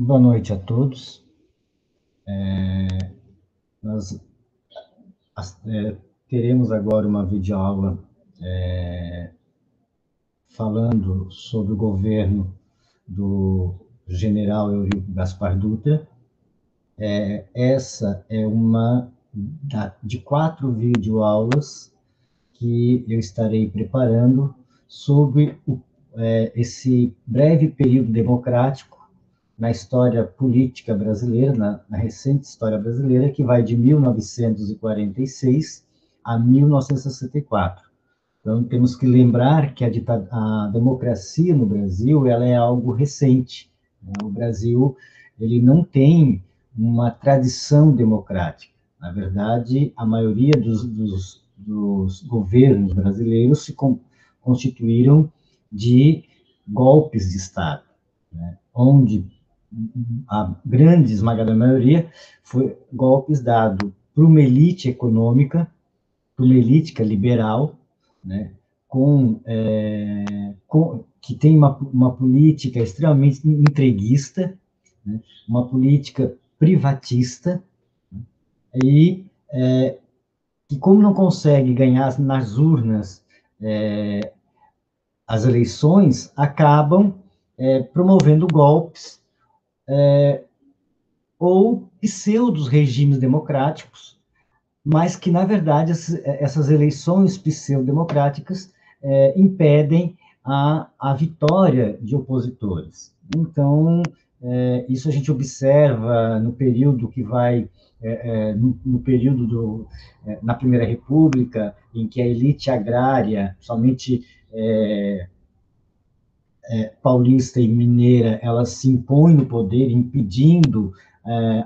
Boa noite a todos. Nós teremos agora uma videoaula falando sobre o governo do general Eurico Gaspar Dutra. Essa é uma de 4 videoaulas que eu estarei preparando sobre esse breve período democrático na história política brasileira, na recente história brasileira, que vai de 1946 a 1964. Então, temos que lembrar que a democracia no Brasil ela é algo recente. Né? O Brasil ele não tem uma tradição democrática. Na verdade, a maioria dos governos brasileiros se constituíram de golpes de Estado, né? Onde a grande esmagadora maioria foi golpes dados por uma elite econômica, por uma elite liberal, né, que tem uma política extremamente entreguista, né, uma política privatista, né, e que, como não consegue ganhar nas urnas as eleições, acabam promovendo golpes ou pseudos regimes democráticos, mas que, na verdade, essas eleições pseudo-democráticas impedem a vitória de opositores. Então, isso a gente observa no período que vai, no período na Primeira República, em que a elite agrária, somente paulista e mineira, ela se impõe no poder, impedindo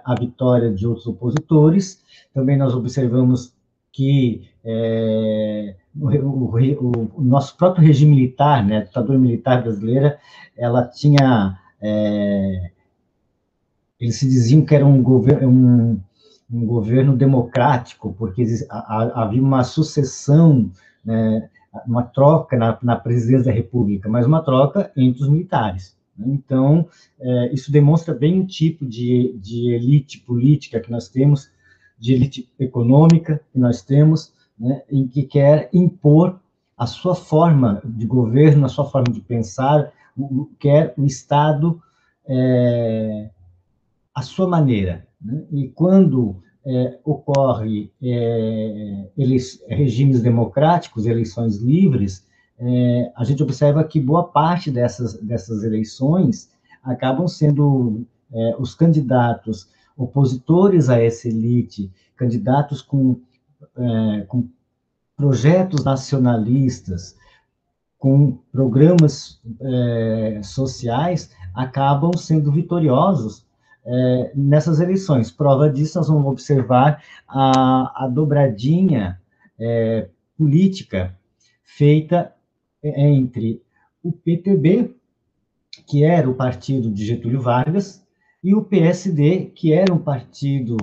a vitória de outros opositores. Também nós observamos que o nosso próprio regime militar, né, a ditadura militar brasileira, ela tinha... eles se diziam que era um governo democrático, porque havia uma sucessão, né, uma troca na presidência da República, mas uma troca entre os militares. Então, isso demonstra bem o tipo de elite política que nós temos, de elite econômica que nós temos, né, em que quer impor a sua forma de governo, a sua forma de pensar, quer o Estado à sua maneira. Né? E quando ocorre regimes democráticos, eleições livres, a gente observa que boa parte dessas eleições acabam sendo os candidatos opositores a essa elite, candidatos com projetos nacionalistas, com programas sociais, acabam sendo vitoriosos nessas eleições. Prova disso, nós vamos observar a dobradinha política feita entre o PTB, que era o partido de Getúlio Vargas, e o PSD, que era um partido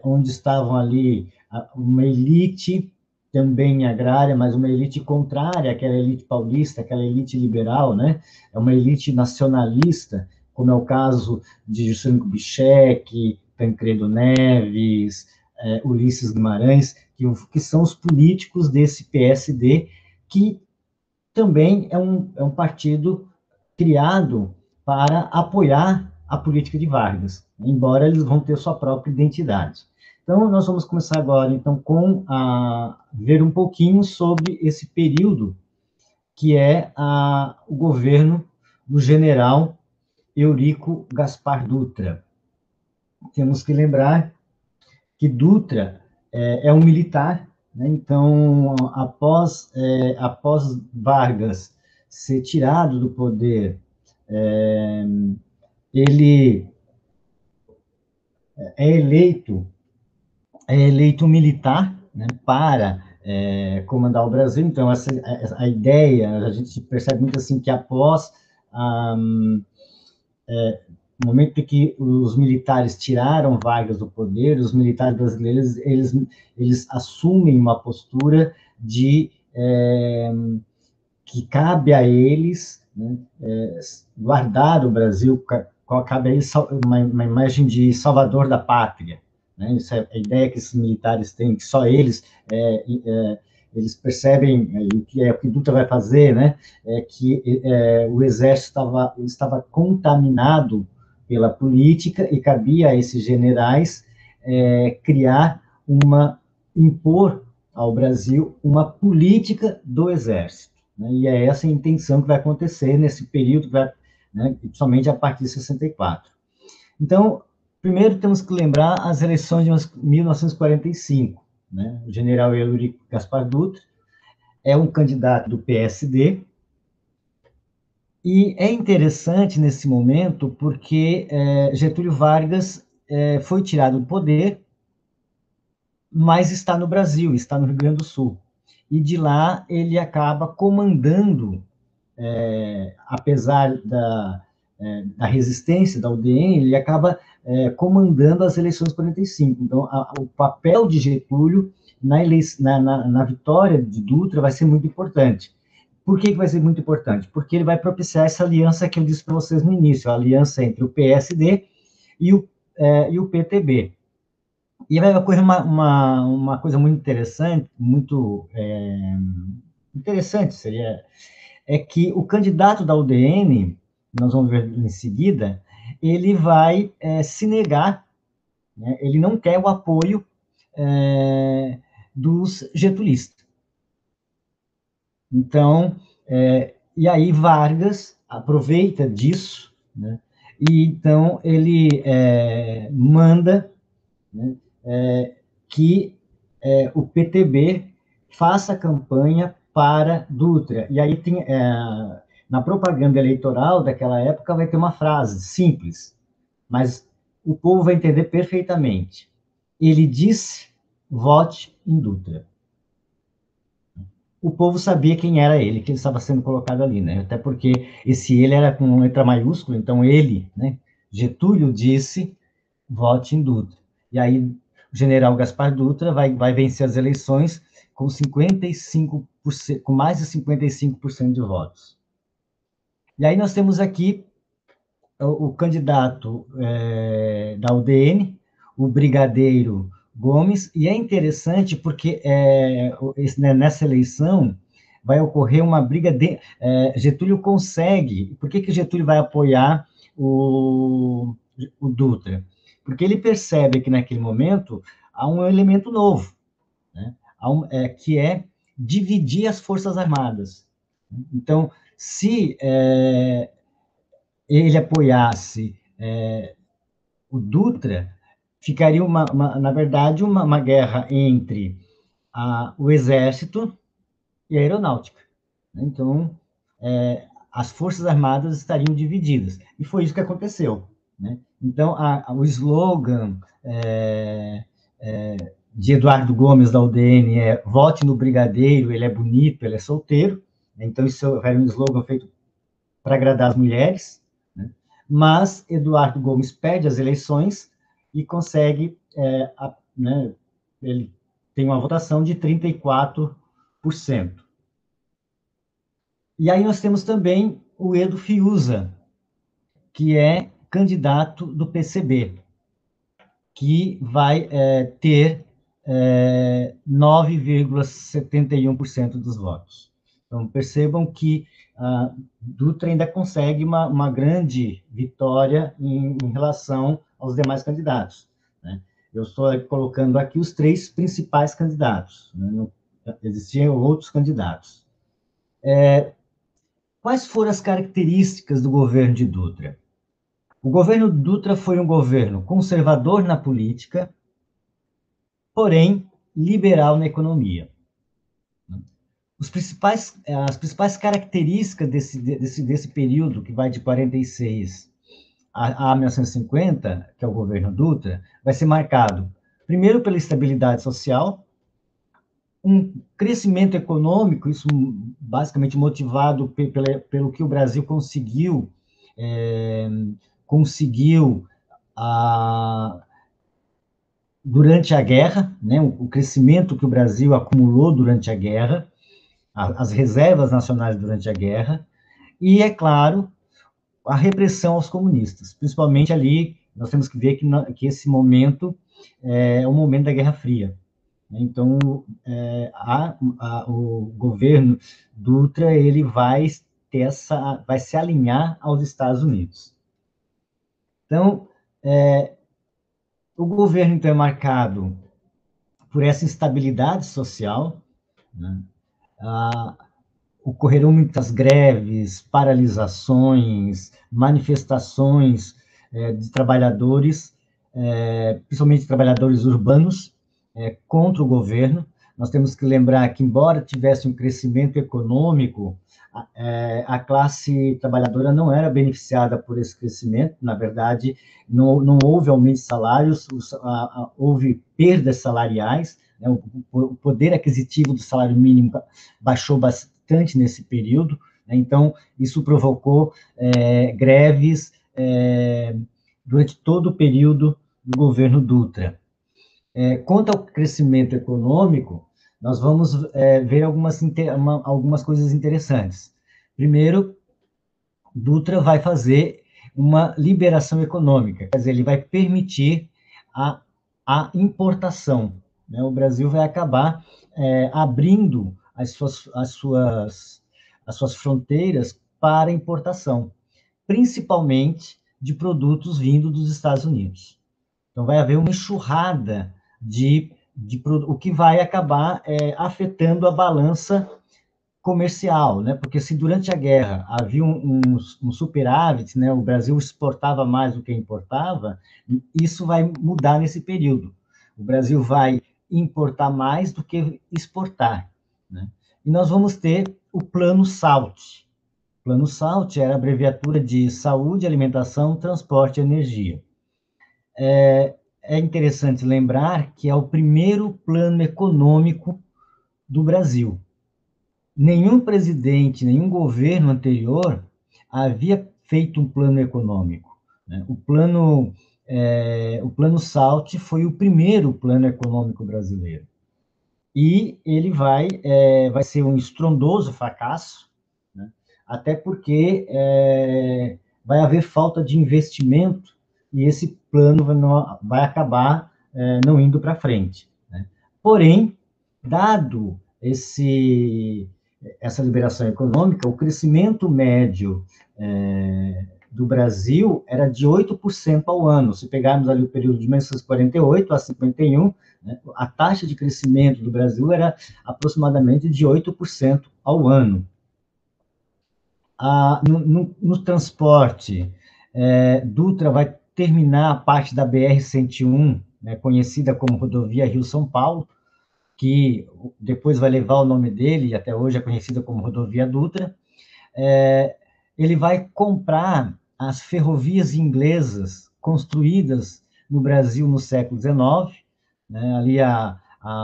onde estavam ali uma elite também agrária, mas uma elite contrária àquela elite paulista, aquela elite liberal, né? É uma elite nacionalista, como é o caso de Juscelino Kubitschek, Tancredo Neves, Ulisses Guimarães, que são os políticos desse PSD, que também é um partido criado para apoiar a política de Vargas, embora eles vão ter sua própria identidade. Então, nós vamos começar agora, então, com ver um pouquinho sobre esse período que é o governo do general Eurico Gaspar Dutra. Temos que lembrar que Dutra é um militar, né? Então, após Vargas ser tirado do poder, ele é eleito militar, né, para comandar o Brasil. Então, a ideia, a gente percebe muito assim que após no momento em que os militares tiraram Vargas do poder, os militares brasileiros eles assumem uma postura de que cabe a eles, né, guardar o Brasil, cabe aí uma imagem de salvador da pátria, né? Isso é a ideia que esses militares têm, que só eles eles percebem o que é o que Dutra vai fazer, né? É que o exército estava contaminado pela política e cabia a esses generais criar impor ao Brasil uma política do exército, né? E é essa a intenção que vai acontecer nesse período, né, principalmente a partir de 64. Então, primeiro temos que lembrar as eleições de 1945, né? O general Eurico Gaspar Dutra é um candidato do PSD, e é interessante nesse momento porque Getúlio Vargas foi tirado do poder, mas está no Brasil, está no Rio Grande do Sul. E de lá ele acaba comandando, apesar da resistência da UDN, ele acaba comandando as eleições de 45. Então, o papel de Getúlio na vitória de Dutra vai ser muito importante. Por que vai ser muito importante? Porque ele vai propiciar essa aliança que eu disse para vocês no início, a aliança entre o PSD e o PTB. E vai ocorrer uma coisa muito interessante, interessante seria, é que o candidato da UDN, nós vamos ver em seguida, ele vai se negar, né? Ele não quer o apoio dos getulistas. Então, e aí Vargas aproveita disso, né? E então ele manda, né, que o PTB faça campanha para Dutra. E aí tem, na propaganda eleitoral daquela época vai ter uma frase simples, mas o povo vai entender perfeitamente. Ele disse, vote em Dutra. O povo sabia quem era ele, que ele estava sendo colocado ali, né? Até porque esse ele era com letra maiúscula, então ele, né? Getúlio disse, vote em Dutra. E aí o general Gaspar Dutra vai vencer as eleições com 55%, com mais de 55% de votos. E aí nós temos aqui o candidato da UDN, o brigadeiro Gomes, e é interessante porque nessa eleição vai ocorrer uma briga Getúlio consegue. Por que Getúlio vai apoiar o Dutra? Porque ele percebe que naquele momento há um elemento novo, né? Que é dividir as Forças Armadas. Então, se ele apoiasse o Dutra, ficaria, na verdade, uma guerra entre o Exército e a Aeronáutica. Então, as Forças Armadas estariam divididas. E foi isso que aconteceu, né? Então, o slogan de Eduardo Gomes, da UDN, é vote no brigadeiro, ele é bonito, ele é solteiro. Então, isso era um slogan feito para agradar as mulheres, né? Mas Eduardo Gomes perde as eleições e consegue, né, ele tem uma votação de 34%. E aí nós temos também o Edo Fiuza, que é candidato do PCB, que vai ter 9,71% dos votos. Então, percebam que Dutra ainda consegue uma grande vitória em relação aos demais candidatos, né? Eu estou colocando aqui os 3 principais candidatos, né? Não, existiam outros candidatos. Quais foram as características do governo de Dutra? O governo Dutra foi um governo conservador na política, porém liberal na economia. As principais características desse período, que vai de 46 a 1950, que é o governo Dutra, vai ser marcado, primeiro, pela estabilidade social, um crescimento econômico, isso basicamente motivado pelo que o Brasil conseguiu durante a guerra, né, o crescimento que o Brasil acumulou durante a guerra, as reservas nacionais durante a guerra, e, é claro, a repressão aos comunistas, principalmente ali, nós temos que ver que esse momento é o momento da Guerra Fria. Então, o governo Dutra, ele vai vai se alinhar aos Estados Unidos. Então, o governo então, é marcado por essa instabilidade social, né? Ocorreram muitas greves, paralisações, manifestações de trabalhadores, principalmente trabalhadores urbanos, contra o governo. Nós temos que lembrar que, embora tivesse um crescimento econômico, a classe trabalhadora não era beneficiada por esse crescimento. Na verdade, não houve aumento de salários, houve perdas salariais, né? O poder aquisitivo do salário mínimo baixou bastante nesse período, né? Então, isso provocou greves durante todo o período do governo Dutra. Quanto ao crescimento econômico, nós vamos ver algumas coisas interessantes. Primeiro, Dutra vai fazer uma liberação econômica, quer dizer, ele vai permitir a importação, né? O Brasil vai acabar abrindo as suas fronteiras para importação, principalmente de produtos vindos dos Estados Unidos. Então, vai haver uma enxurrada o que vai acabar afetando a balança comercial, né? Porque se durante a guerra havia um superávit, né? O Brasil exportava mais do que importava, isso vai mudar nesse período. O Brasil vai importar mais do que exportar, né? E nós vamos ter o Plano SALT. O Plano SALT era a abreviatura de Saúde, Alimentação, Transporte e Energia. É interessante lembrar que é o primeiro plano econômico do Brasil. Nenhum presidente, nenhum governo anterior havia feito um plano econômico, né? O plano SALT foi o primeiro plano econômico brasileiro. E ele vai ser um estrondoso fracasso, né? Até porque vai haver falta de investimento e esse plano vai acabar não indo para frente, né? Porém, dado essa liberação econômica, o crescimento médio do Brasil era de 8% ao ano. Se pegarmos ali o período de 1948 a 51, né, a taxa de crescimento do Brasil era aproximadamente de 8% ao ano. No transporte, Dutra vai terminar a parte da BR-101, né, conhecida como Rodovia Rio-São Paulo, que depois vai levar o nome dele, e até hoje é conhecida como Rodovia Dutra. Ele vai comprar as ferrovias inglesas construídas no Brasil no século XIX, né, ali a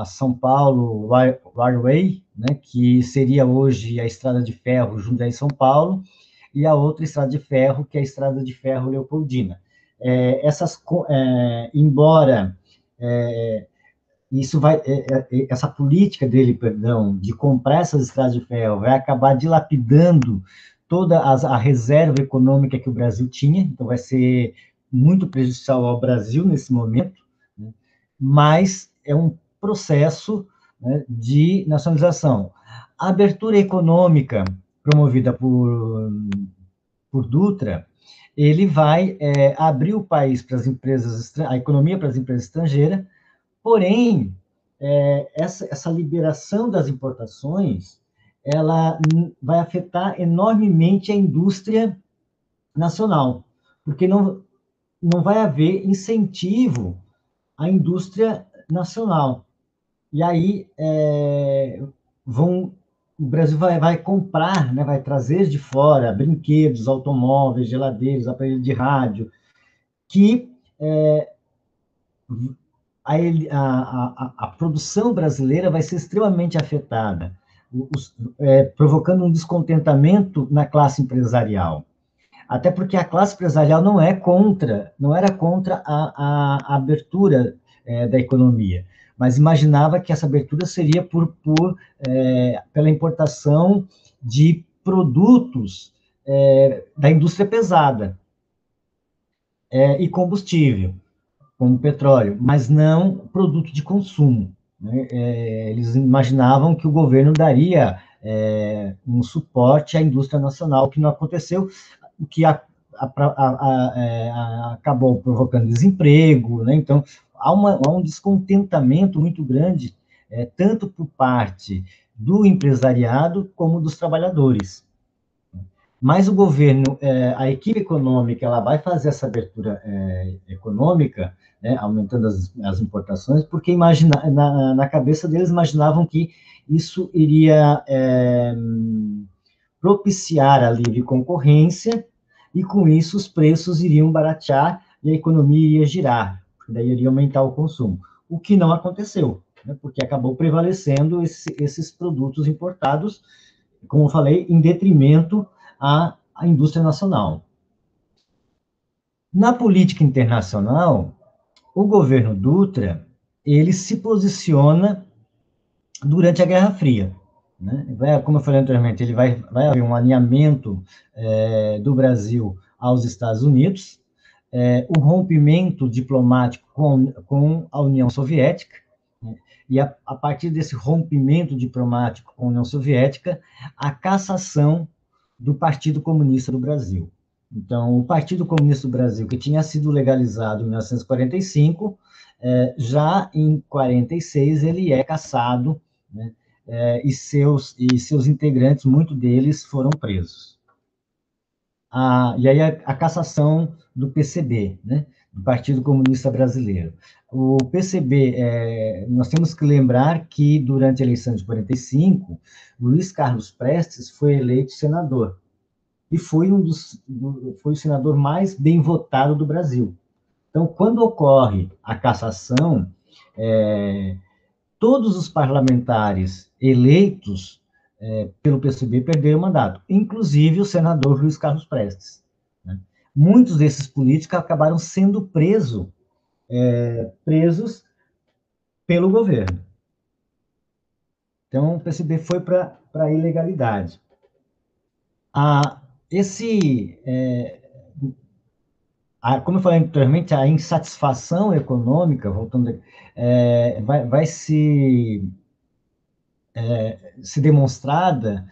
São Paulo Railway, né, que seria hoje a Estrada de Ferro Jundiaí-São Paulo, e a outra Estrada de Ferro, que é a Estrada de Ferro Leopoldina. Embora essa política dele, perdão, de comprar essas estradas de ferro vai acabar dilapidando toda a reserva econômica que o Brasil tinha, então vai ser muito prejudicial ao Brasil nesse momento, né? Mas é um processo, né, de nacionalização. A abertura econômica promovida por Dutra, ele vai abrir o país para as empresas, a economia para as empresas estrangeiras. Porém, essa liberação das importações, ela vai afetar enormemente a indústria nacional, porque não vai haver incentivo à indústria nacional. E aí, o Brasil vai comprar, né, vai trazer de fora brinquedos, automóveis, geladeiras, aparelhos de rádio, que a produção brasileira vai ser extremamente afetada, provocando um descontentamento na classe empresarial. Até porque a classe empresarial não era contra a abertura da economia, mas imaginava que essa abertura seria pela importação de produtos da indústria pesada e combustível, como petróleo, mas não produto de consumo, né? Eles imaginavam que o governo daria um suporte à indústria nacional, o que não aconteceu, o que acabou provocando desemprego, né? Então, há um descontentamento muito grande, tanto por parte do empresariado como dos trabalhadores. Mas o governo, a equipe econômica, ela vai fazer essa abertura econômica, né, aumentando as importações, porque na cabeça deles imaginavam que isso iria propiciar a livre concorrência, e com isso os preços iriam baratear e a economia iria girar, daí iria aumentar o consumo. O que não aconteceu, né, porque acabou prevalecendo esses produtos importados, como eu falei, em detrimento à indústria nacional. Na política internacional, o governo Dutra, ele se posiciona durante a Guerra Fria, né? Como eu falei anteriormente, vai haver um alinhamento do Brasil aos Estados Unidos, o rompimento diplomático com a União Soviética, né? E a partir desse rompimento diplomático com a União Soviética, a cassação do Partido Comunista do Brasil. Então, o Partido Comunista do Brasil, que tinha sido legalizado em 1945, já em 46 ele é cassado, né? E seus integrantes, muitos deles foram presos. E aí a cassação do PCB, né? Do Partido Comunista Brasileiro. O PCB, nós temos que lembrar que durante a eleição de 45, Luiz Carlos Prestes foi eleito senador e foi foi o senador mais bem votado do Brasil. Então, quando ocorre a cassação, todos os parlamentares eleitos pelo PCB perderam o mandato, inclusive o senador Luiz Carlos Prestes, né? Muitos desses políticos acabaram sendo presos pelo governo. Então, o PCB foi para a ilegalidade. Esse como eu falei anteriormente, a insatisfação econômica, voltando, vai se demonstrada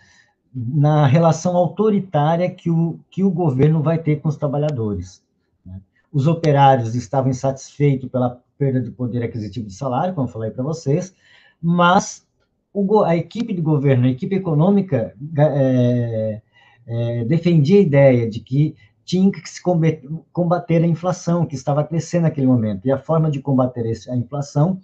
na relação autoritária que o governo vai ter com os trabalhadores, né? Os operários estavam insatisfeitos pela perda de poder aquisitivo de salário, como eu falei para vocês, mas a equipe de governo, a equipe econômica, defendia a ideia de que tinha que se combater a inflação, que estava crescendo naquele momento, e a forma de combater a inflação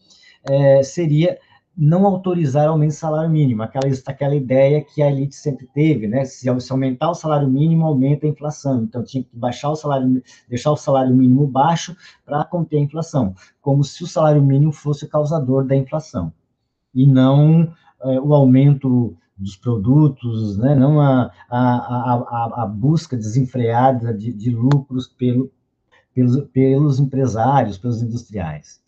seria não autorizar aumento do salário mínimo, aquela ideia que a elite sempre teve, né? Se aumentar o salário mínimo, aumenta a inflação. Então, tinha que deixar o salário mínimo baixo para conter a inflação, como se o salário mínimo fosse o causador da inflação, e não o aumento dos produtos, né? Não a busca desenfreada de lucros pelos empresários, pelos industriais.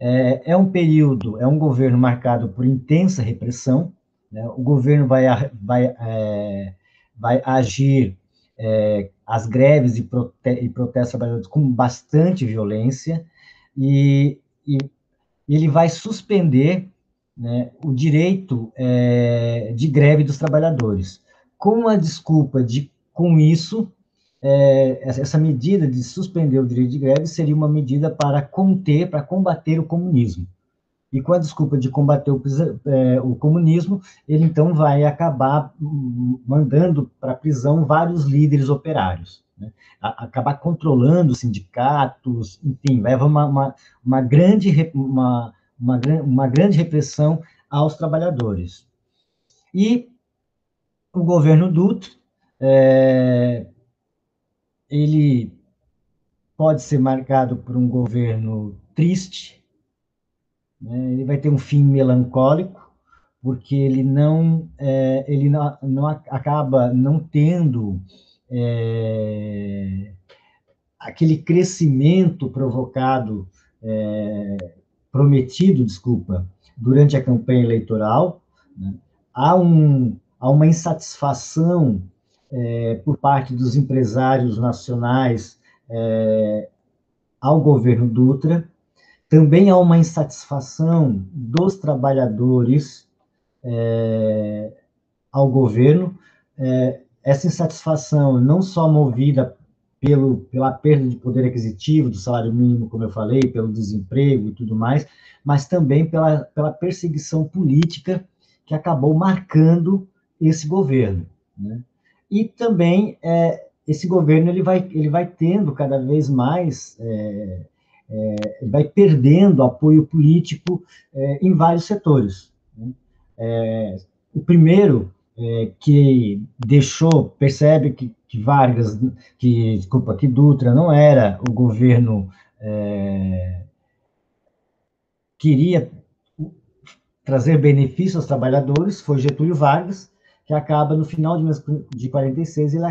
É um governo marcado por intensa repressão, né? O governo vai agir as greves e protestos trabalhadores com bastante violência, e ele vai suspender, né, o direito de greve dos trabalhadores, com a desculpa com isso, essa medida de suspender o direito de greve seria uma medida para combater o comunismo. E com a desculpa de combater o comunismo, ele então vai acabar mandando para a prisão vários líderes operários, né? Acabar controlando sindicatos, enfim, leva uma grande repressão aos trabalhadores. E o governo Dutra, ele pode ser marcado por um governo triste, né? Ele vai ter um fim melancólico, porque ele não acaba não tendo aquele crescimento prometido, desculpa, durante a campanha eleitoral, né? Há uma insatisfação por parte dos empresários nacionais ao governo Dutra. Também há uma insatisfação dos trabalhadores ao governo. Essa insatisfação não só movida pela perda de poder aquisitivo, do salário mínimo, como eu falei, pelo desemprego e tudo mais, mas também pela perseguição política que acabou marcando esse governo, né? E também esse governo ele vai tendo cada vez mais, vai perdendo apoio político em vários setores, né? O primeiro que percebe que Vargas, desculpa, que Dutra não era o governo queria trazer benefício aos trabalhadores, foi Getúlio Vargas, que acaba, no final de 46, ele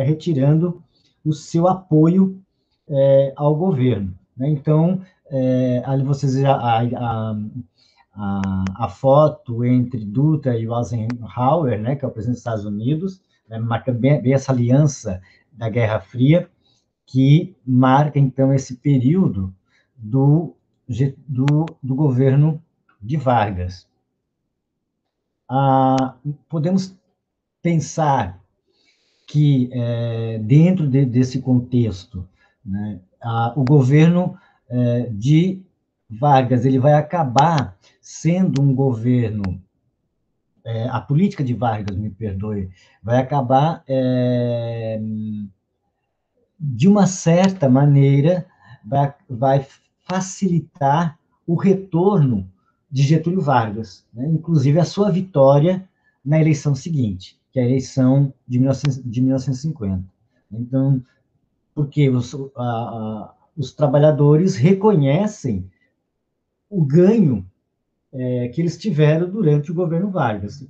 retirando o seu apoio ao governo, né? Então, ali vocês já a foto entre Dutra e Eisenhower, né, que é o presidente dos Estados Unidos, né, marca bem essa aliança da Guerra Fria, que marca, então, esse período do governo de Vargas. Podemos pensar que, dentro desse contexto, né, o governo de Vargas ele vai acabar sendo um governo, a política de Vargas, me perdoe, vai acabar, de uma certa maneira, vai facilitar o retorno de Getúlio Vargas, né? Inclusive a sua vitória na eleição seguinte, que é a eleição de 1950. Então, porque os trabalhadores reconhecem o ganho que eles tiveram durante o governo Vargas. E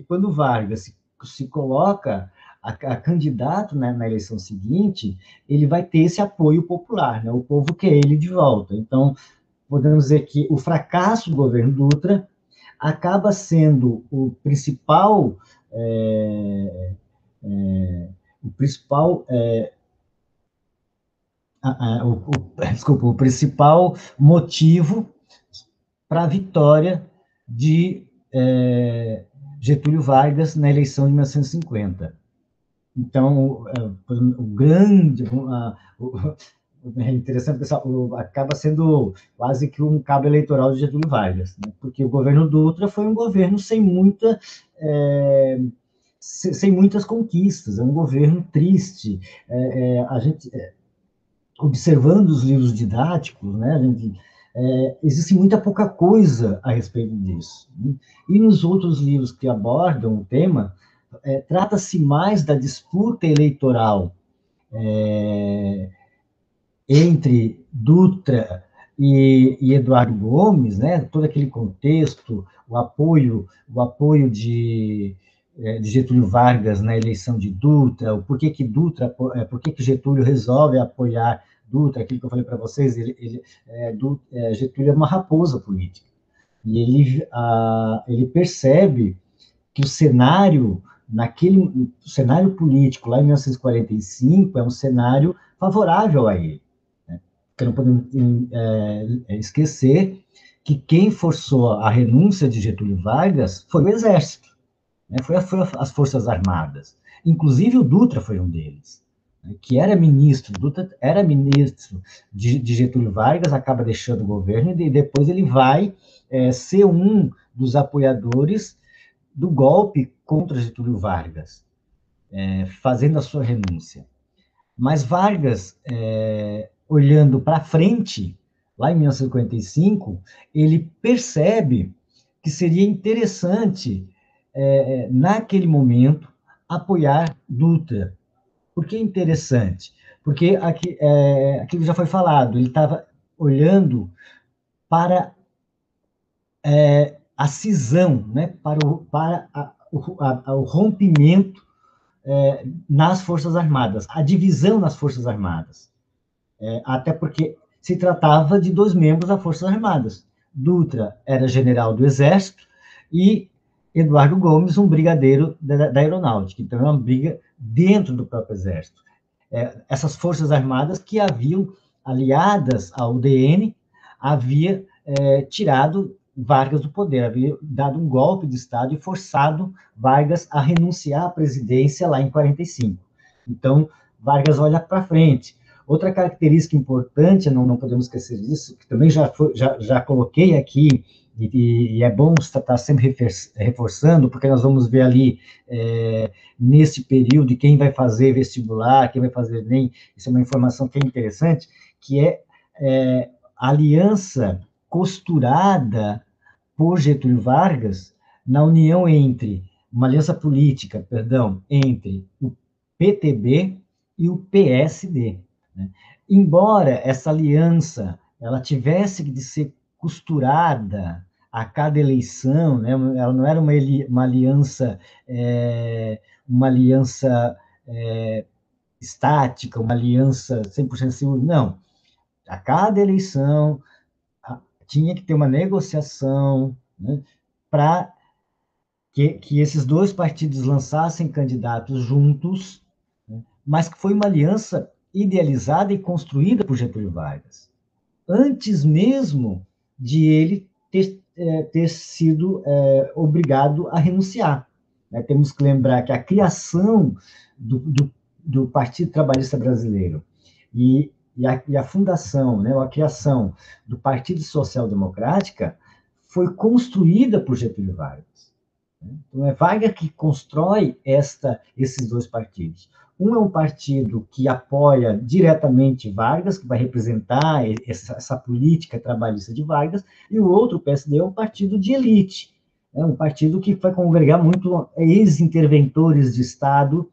quando Vargas se coloca a candidato, né, na eleição seguinte, ele vai ter esse apoio popular, né? O povo quer ele de volta. Então, podemos dizer que o fracasso do governo Dutra acaba sendo o principal desculpa, o principal motivo para a vitória de Getúlio Vargas na eleição de 1950. Então, o grande... É interessante pensar, acaba sendo quase que um cabo eleitoral de Getúlio Vargas, né? Porque o governo Dutra foi um governo sem muitas conquistas, é um governo triste. A gente, observando os livros didáticos, né, existe muita pouca coisa a respeito disso, né? E nos outros livros que abordam o tema, trata-se mais da disputa eleitoral entre Dutra e Eduardo Gomes, né? Todo aquele contexto, o apoio de Getúlio Vargas na eleição de Dutra, o porquê que Getúlio resolve apoiar Dutra, aquilo que eu falei para vocês, Getúlio é uma raposa política, e ele percebe que o cenário político lá em 1945 é um cenário favorável a ele, né? Porque não podemos esquecer que quem forçou a renúncia de Getúlio Vargas foi o Exército, né? Foi as Forças Armadas. Inclusive o Dutra foi um deles, né? Que era ministro, Dutra era ministro de Getúlio Vargas, acaba deixando o governo e depois ele vai ser um dos apoiadores do golpe contra Getúlio Vargas, fazendo a sua renúncia. Mas Vargas, olhando para frente, lá em 1955, ele percebe que seria interessante, naquele momento, apoiar Dutra. Por que interessante? Porque aquilo já foi falado, ele estava olhando para a cisão, né, para o rompimento nas Forças Armadas, a divisão nas Forças Armadas. Até porque se tratava de dois membros das Forças Armadas. Dutra era general do Exército e Eduardo Gomes, um brigadeiro da aeronáutica. Então, é uma briga dentro do próprio Exército. Essas forças armadas que haviam, aliadas ao DN, havia tirado Vargas do poder, havia dado um golpe de Estado e forçado Vargas a renunciar à presidência lá em 45. Então, Vargas olha para frente. Outra característica importante, não podemos esquecer disso, que também já coloquei aqui, e é bom estar sempre reforçando, porque nós vamos ver ali, nesse período, quem vai fazer vestibular, quem vai fazer Enem, isso é uma informação que é interessante, que a aliança costurada por Getúlio Vargas na união entre, uma aliança política, perdão, entre o PTB e o PSD. Né? Embora essa aliança ela tivesse de ser costurada a cada eleição, né? Ela não era uma aliança, uma aliança estática, uma aliança 100% segura, não. A cada eleição tinha que ter uma negociação, né, para que esses dois partidos lançassem candidatos juntos, né, mas que foi uma aliança idealizada e construída por Getúlio Vargas, antes mesmo de ele ter sido obrigado a renunciar. Né? Temos que lembrar que a criação do Partido Trabalhista Brasileiro e a fundação, né, a criação do Partido Social Democrática foi construída por Getúlio Vargas. Então, é Vargas que constrói esses dois partidos. Um é um partido que apoia diretamente Vargas, que vai representar essa política trabalhista de Vargas, e o outro, o PSD, é um partido de elite, um partido que vai congregar muito ex-interventores de Estado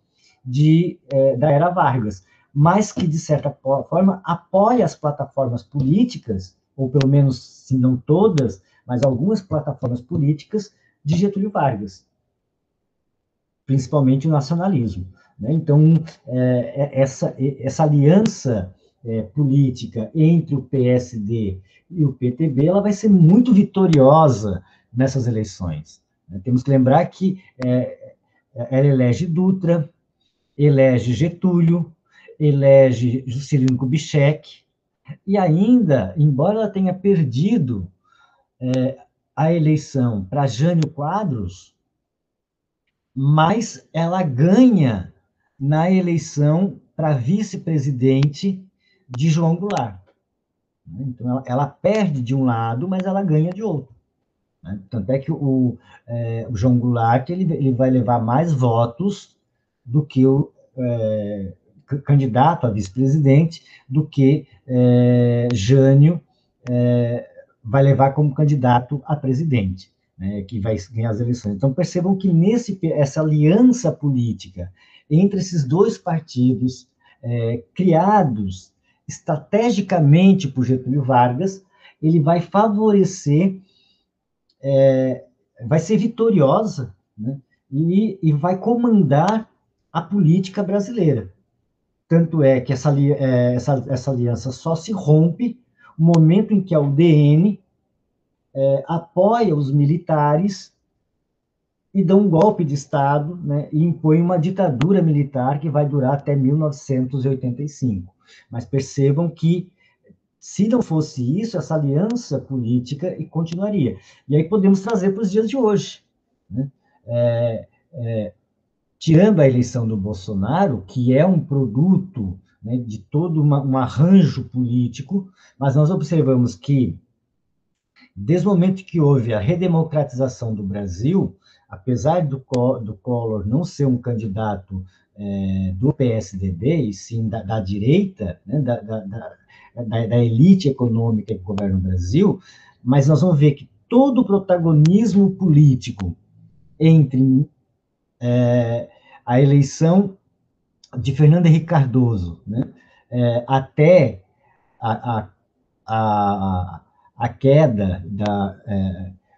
da era Vargas, mas que, de certa forma, apoia as plataformas políticas, ou pelo menos, se não todas, mas algumas plataformas políticas de Getúlio Vargas, principalmente o nacionalismo. Né? Então, essa aliança política entre o PSD e o PTB, ela vai ser muito vitoriosa nessas eleições. Temos que lembrar que ela elege Dutra, elege Getúlio, elege Juscelino Kubitschek, e ainda, embora ela tenha perdido a eleição para Jânio Quadros, mas ela ganha na eleição para vice-presidente de João Goulart. Então, ela perde de um lado, mas ela ganha de outro. Tanto é que o João Goulart ele vai levar mais votos do que o candidato a vice-presidente, do que Jânio vai levar como candidato a presidente, né, que vai ganhar as eleições. Então, percebam que essa aliança política entre esses dois partidos, criados estrategicamente por Getúlio Vargas, ele vai favorecer, vai ser vitoriosa, né, e vai comandar a política brasileira. Tanto é que essa aliança só se rompe no momento em que a UDN apoia os militares e dá um golpe de Estado, né, e impõe uma ditadura militar que vai durar até 1985. Mas percebam que, se não fosse isso, essa aliança política continuaria. E aí podemos trazer para os dias de hoje. Né? Tirando a eleição do Bolsonaro, que é um produto, né, de todo um arranjo político, mas nós observamos que, desde o momento que houve a redemocratização do Brasil, apesar do Collor não ser um candidato do PSDB, e sim da direita, né, da elite econômica que governa o Brasil, mas nós vamos ver que todo o protagonismo político entre a eleição de Fernando Henrique Cardoso, né, até a, a queda,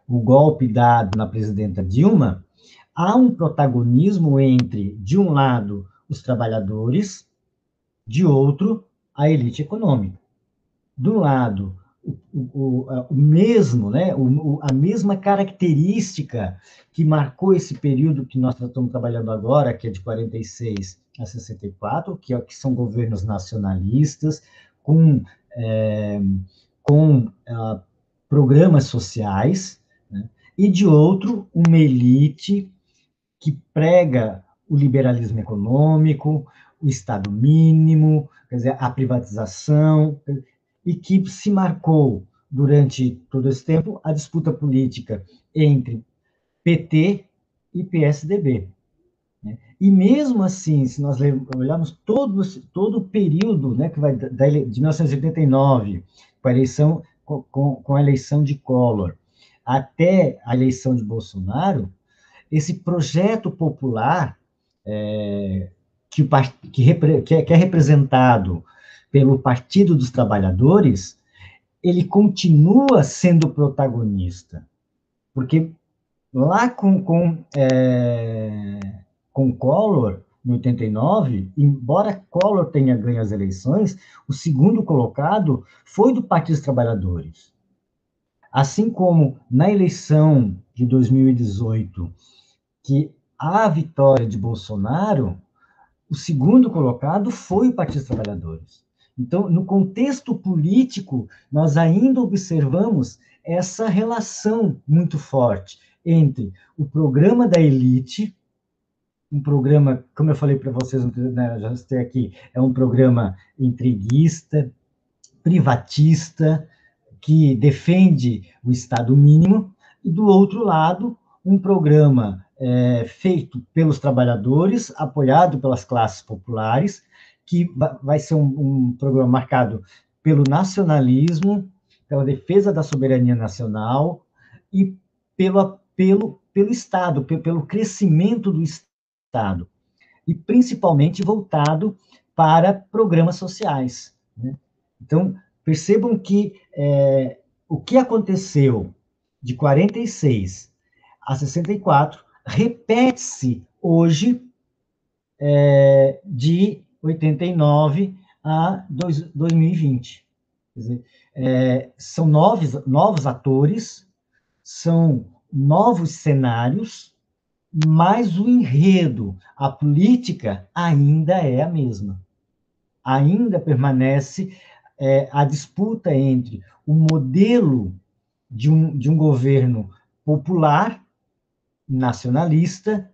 o golpe dado na presidenta Dilma, há um protagonismo entre, de um lado, os trabalhadores, de outro, a elite econômica. De um lado, o mesmo, né, a mesma característica que marcou esse período que nós estamos trabalhando agora, que é de 46 a 64, que são governos nacionalistas, com, é, com programas sociais, né, e de outro, uma elite que prega o liberalismo econômico, o Estado mínimo, quer dizer, a privatização, e que se marcou, durante todo esse tempo, a disputa política entre PT e PSDB. Né? E mesmo assim, se nós olharmos todo o período, né, que vai de 1989, com a eleição, com a eleição de Collor, até a eleição de Bolsonaro, esse projeto popular que é representado pelo Partido dos Trabalhadores, ele continua sendo protagonista, porque lá com Collor, em 89, embora Collor tenha ganho as eleições, o segundo colocado foi do Partido dos Trabalhadores. Assim como na eleição de 2018, que a vitória de Bolsonaro, o segundo colocado foi o Partido dos Trabalhadores. Então, no contexto político, nós ainda observamos essa relação muito forte entre o programa da elite, um programa, como eu falei para vocês, né, já citei aqui, é um programa entreguista, privatista, que defende o Estado mínimo, e do outro lado, um programa feito pelos trabalhadores, apoiado pelas classes populares, que vai ser um programa marcado pelo nacionalismo, pela defesa da soberania nacional e pelo Estado, pelo crescimento do Estado, e principalmente voltado para programas sociais. Né? Então, percebam que o que aconteceu de 46 a 64 repete-se hoje de 89 a 2020. Quer dizer, são novos atores, são novos cenários, mas o enredo, a política ainda é a mesma. Ainda permanece a disputa entre o modelo de um governo popular, nacionalista,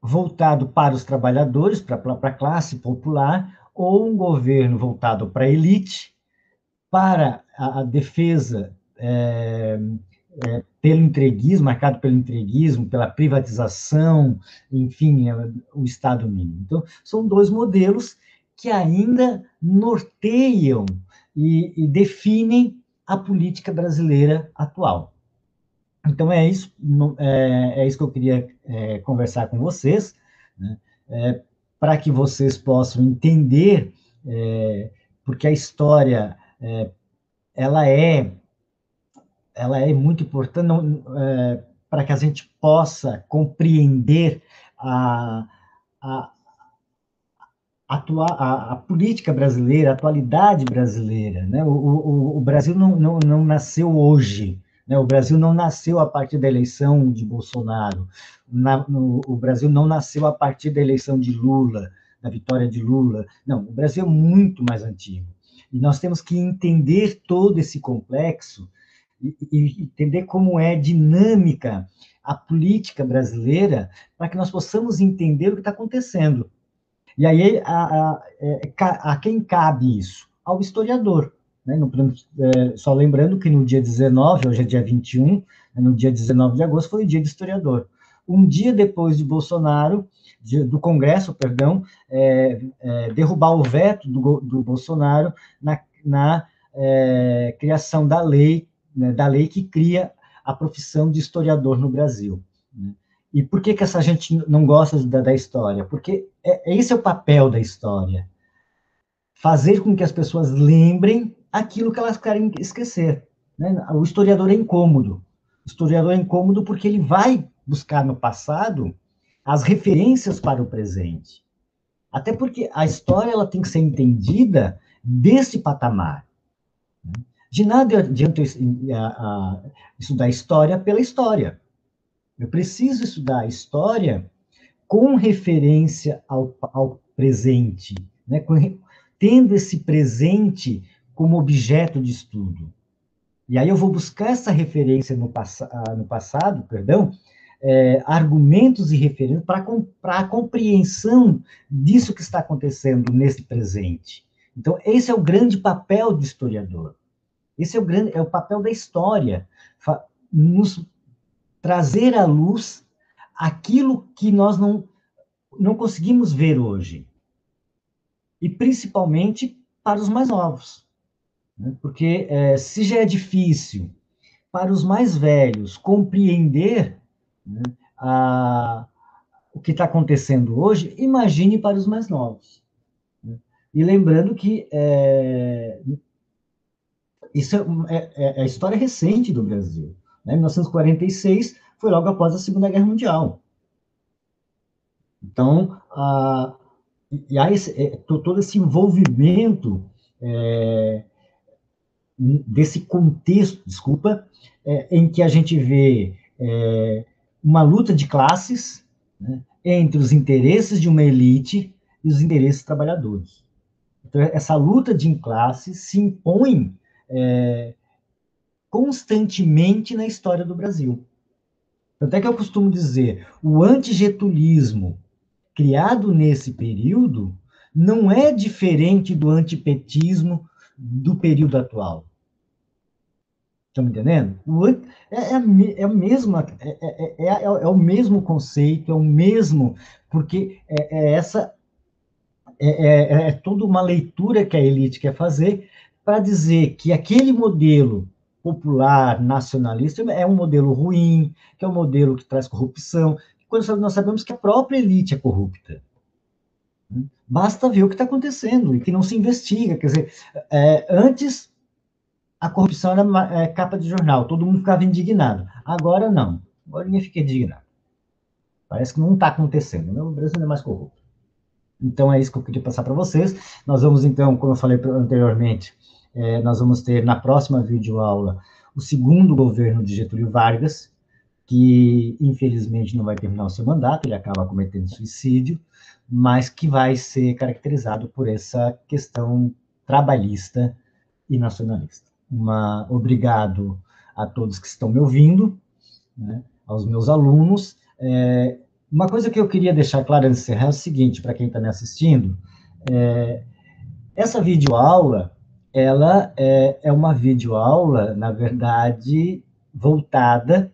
voltado para os trabalhadores, para a classe popular, ou um governo voltado para a elite, para a defesa pelo entreguismo, marcado pelo entreguismo, pela privatização, enfim, o Estado mínimo. Então, são dois modelos que ainda norteiam e definem a política brasileira atual. Então, é isso que eu queria conversar com vocês, né, para que vocês possam entender, porque a história, ela é muito importante para que a gente possa compreender a, a, a política brasileira, a atualidade brasileira. Né? O Brasil não nasceu hoje, né? O Brasil não nasceu a partir da eleição de Bolsonaro, o Brasil não nasceu a partir da eleição de Lula, da vitória de Lula. Não, o Brasil é muito mais antigo. E nós temos que entender todo esse complexo e entender como é dinâmica a política brasileira para que nós possamos entender o que está acontecendo. E aí, a quem cabe isso? Ao historiador. Né? Só lembrando que no dia 19, hoje é dia 21, no dia 19 de agosto, foi o dia do historiador. Um dia depois de Bolsonaro, do Congresso, perdão, derrubar o veto do Bolsonaro na criação da lei, né, da lei que cria a profissão de historiador no Brasil. Né? E por que essa gente não gosta da história? Porque esse é o papel da história. Fazer com que as pessoas lembrem aquilo que elas querem esquecer. Né? O historiador é incômodo. O historiador é incômodo porque ele vai buscar no passado as referências para o presente. Até porque a história ela tem que ser entendida desse patamar. De nada adianta eu estudar história pela história. Eu preciso estudar a história com referência ao presente, né? Tendo esse presente como objeto de estudo. E aí eu vou buscar essa referência no passado, perdão, argumentos e referências para a compreensão disso que está acontecendo nesse presente. Então, esse é o grande papel do historiador. Esse é o papel da história, nos trazer à luz aquilo que nós não conseguimos ver hoje. E principalmente para os mais novos. Né? Porque se já é difícil para os mais velhos compreender, né, o que está acontecendo hoje, imagine para os mais novos. Né? E lembrando que isso é a história recente do Brasil. Né? 1946 foi logo após a Segunda Guerra Mundial. Então, e há todo esse envolvimento desse contexto, desculpa, em que a gente vê uma luta de classes, né, entre os interesses de uma elite e os interesses trabalhadores. Então, essa luta de classes se impõe constantemente na história do Brasil. Até que eu costumo dizer, o antigetulismo criado nesse período não é diferente do antipetismo do período atual. Estão me entendendo? É o mesmo conceito, é o mesmo, porque é toda uma leitura que a elite quer fazer para dizer que aquele modelo popular, nacionalista, é um modelo ruim, que é um modelo que traz corrupção, quando nós sabemos que a própria elite é corrupta. Basta ver o que está acontecendo e que não se investiga. Quer dizer, antes a corrupção era capa de jornal, todo mundo ficava indignado. Agora não, agora ninguém fica indignado. Parece que não está acontecendo, né? O Brasil não é mais corrupto. Então é isso que eu queria passar para vocês. Nós vamos então, como eu falei anteriormente, nós vamos ter na próxima videoaula o segundo governo de Getúlio Vargas, que infelizmente não vai terminar o seu mandato, ele acaba cometendo suicídio, mas que vai ser caracterizado por essa questão trabalhista e nacionalista. Obrigado a todos que estão me ouvindo, né, aos meus alunos. Uma coisa que eu queria deixar claro antes de encerrar é o seguinte, para quem está me assistindo, essa videoaula, ela é uma videoaula, na verdade, voltada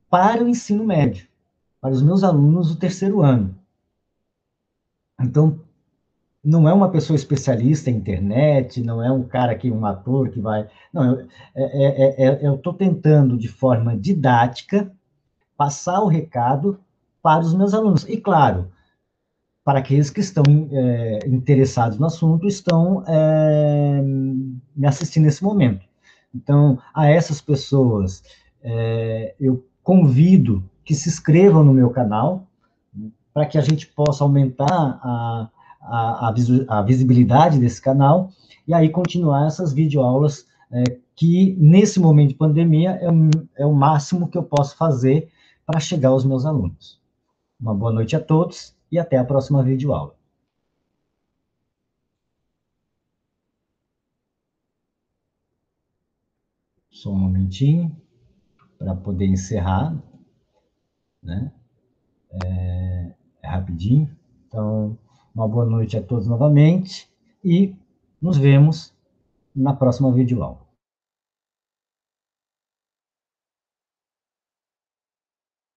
para o ensino médio, para os meus alunos do terceiro ano. Então, não é uma pessoa especialista em internet, não é um cara aqui, um ator que vai... Não, eu estou tentando, de forma didática, passar o recado para os meus alunos. E, claro, para aqueles que estão interessados no assunto, estão me assistindo nesse momento. Então, a essas pessoas, eu convido que se inscrevam no meu canal, para que a gente possa aumentar a visibilidade desse canal, e aí continuar essas videoaulas, que nesse momento de pandemia é o máximo que eu posso fazer para chegar aos meus alunos. Uma boa noite a todos e até a próxima videoaula. Só um momentinho para poder encerrar, né? É rapidinho. Então, uma boa noite a todos novamente e nos vemos na próxima videoaula.